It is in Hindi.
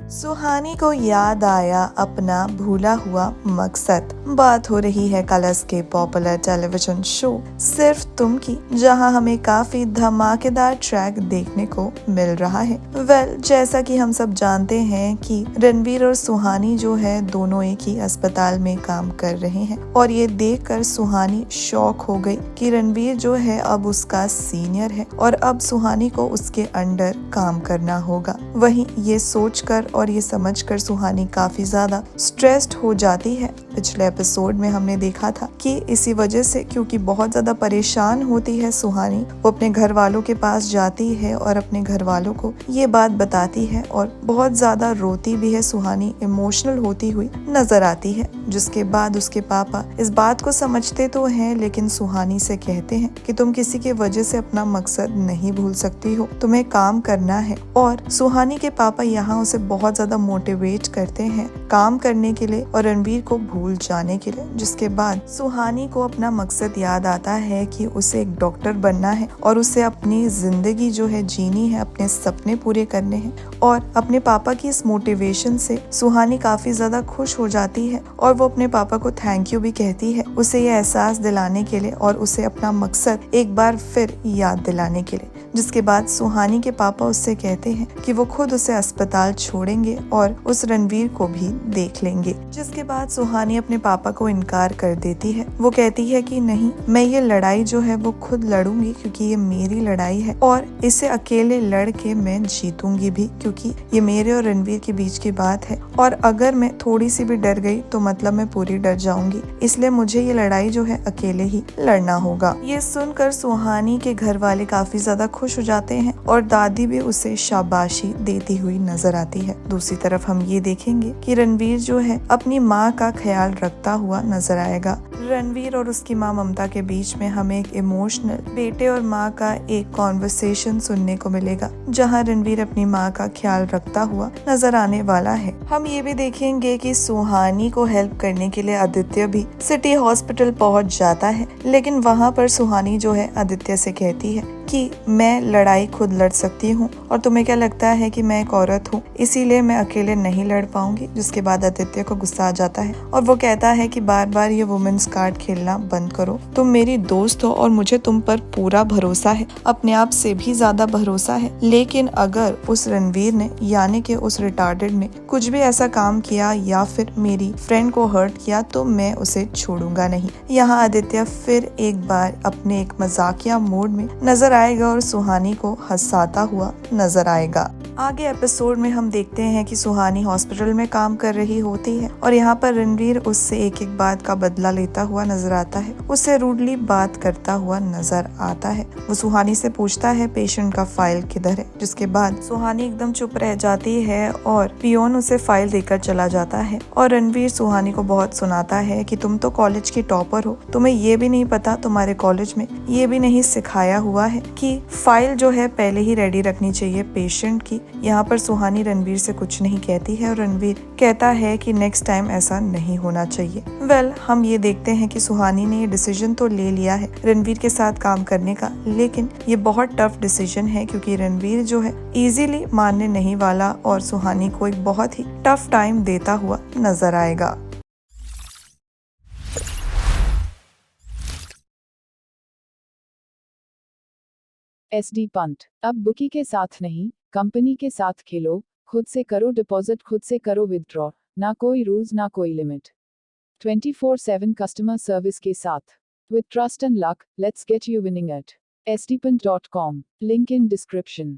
सुहानी को याद आया अपना भूला हुआ मकसद। बात हो रही है कलर्स के पॉपुलर टेलीविजन शो सिर्फ तुम की, जहां हमें काफी धमाकेदार ट्रैक देखने को मिल रहा है। जैसा कि हम सब जानते हैं कि रणवीर और सुहानी जो है दोनों एक ही अस्पताल में काम कर रहे हैं, और ये देखकर सुहानी शॉक हो गई कि रणवीर जो है अब उसका सीनियर है और अब सुहानी को उसके अंडर काम करना होगा। वहीं ये सोचकर और ये समझकर सुहानी काफी ज्यादा स्ट्रेस्ड हो जाती है। पिछले एपिसोड में हमने देखा था कि इसी वजह से, क्योंकि बहुत ज्यादा परेशान होती है सुहानी, वो अपने घर वालों के पास जाती है और अपने घर वालों को ये बात बताती है और बहुत ज्यादा रोती भी है। सुहानी इमोशनल होती हुई नजर आती है, जिसके बाद उसके पापा इस बात को समझते तो हैं, लेकिन सुहानी से कहते हैं कि तुम किसी की वजह से अपना मकसद नहीं भूल सकती हो, तुम्हें काम करना है। और सुहानी के पापा यहाँ उसे बहुत ज्यादा मोटिवेट करते हैं काम करने के लिए और रणवीर को भूल जाने के लिए। जिसके बाद सुहानी को अपना मकसद याद आता है कि उसे एक डॉक्टर बनना है और उसे अपनी जिंदगी जो है जीनी है, अपने सपने पूरे करने हैं। और अपने पापा की इस मोटिवेशन से सुहानी काफी ज्यादा खुश हो जाती है और वो अपने पापा को थैंक यू भी कहती है, उसे ये एहसास दिलाने के लिए और उसे अपना मकसद एक बार फिर याद दिलाने के लिए। जिसके बाद सुहानी के पापा उससे कहते हैं कि वो खुद उसे अस्पताल छोड़ेंगे और उस रणवीर को भी देख लेंगे। जिसके बाद सुहानी अपने पापा को इनकार कर देती है। वो कहती है कि नहीं, मैं ये लड़ाई जो है वो खुद लड़ूंगी, क्योंकि ये मेरी लड़ाई है और इसे अकेले लड़ के मैं जीतूंगी भी, क्योंकि ये मेरे और रणवीर के बीच की बात है। और अगर मैं थोड़ी सी भी डर गई तो मतलब मैं पूरी डर जाऊंगी, इसलिए मुझे ये लड़ाई जो है अकेले ही लड़ना होगा। ये सुनकर सुहानी के घर वाले काफी ज्यादा खुश हो जाते हैं और दादी भी उसे शाबाशी देती हुई नजर आती है। दूसरी तरफ हम ये देखेंगे कि रणवीर जो है अपनी माँ का ख्याल रखता हुआ नजर आएगा। रणवीर और उसकी माँ ममता के बीच में हमें एक इमोशनल बेटे और माँ का एक कॉन्वर्सेशन सुनने को मिलेगा, जहाँ रणवीर अपनी माँ का ख्याल रखता हुआ नजर आने वाला है। हम ये भी देखेंगे कि सुहानी को हेल्प करने के लिए आदित्य भी सिटी हॉस्पिटल पहुँच जाता है, लेकिन वहाँ पर सुहानी जो है आदित्य से कहती है कि मैं लड़ाई खुद लड़ सकती हूँ और तुम्हें क्या लगता है कि मैं एक औरत हूँ, इसीलिए मैं अकेले नहीं लड़ पाऊंगी। जिसके बाद आदित्य को गुस्सा आ जाता है और वो कहता है कि बार बार ये वुमेन्स कार्ड खेलना बंद करो, तुम मेरी दोस्त हो और मुझे तुम पर पूरा भरोसा है, अपने आप से भी ज्यादा भरोसा है। लेकिन अगर उस रणवीर ने, यानी कि उस रिटार्डेड ने कुछ भी ऐसा काम किया या फिर मेरी फ्रेंड को हर्ट किया तो मैं उसे छोड़ूंगा नहीं। यहाँ आदित्य फिर एक बार अपने एक मजाकिया मोड में नजर आएगा और सुहानी को हंसाता हुआ नजर आएगा। आगे एपिसोड में हम देखते हैं कि सुहानी हॉस्पिटल में काम कर रही होती है और यहाँ पर रणवीर उससे एक एक बात का बदला लेता हुआ नजर आता है, उससे रूडली बात करता हुआ नजर आता है। वो सुहानी से पूछता है पेशेंट का फाइल किधर है। जिसके बाद सुहानी एकदम चुप रह जाती है और पियोन उसे फाइल देकर चला जाता है और रणवीर सुहानी को बहुत सुनाता है कि तुम तो कॉलेज की टॉपर हो, तुम्हें ये भी नहीं पता, तुम्हारे कॉलेज में ये भी नहीं सिखाया हुआ है कि फाइल जो है पहले ही रेडी रखनी चाहिए पेशेंट की। यहाँ पर सुहानी रणवीर से कुछ नहीं कहती है और रणवीर कहता है कि नेक्स्ट टाइम ऐसा नहीं होना चाहिए। हम ये देखते हैं कि सुहानी ने ये डिसीजन तो ले लिया है रणवीर के साथ काम करने का, लेकिन ये बहुत टफ डिसीजन है क्योंकि रणवीर जो है इजीली मानने नहीं वाला और सुहानी को एक बहुत ही टफ टाइम देता हुआ नजर आएगा। SD पंट, अब बुकी के साथ नहीं, कंपनी के साथ खेलो, खुद से करो डिपॉजिट, खुद से करो विथड्रॉ, ना कोई रूल्स ना कोई लिमिट, 24/7 कस्टमर सर्विस के साथ, with trust and luck, let's get you winning eight sdpant.com, link in description.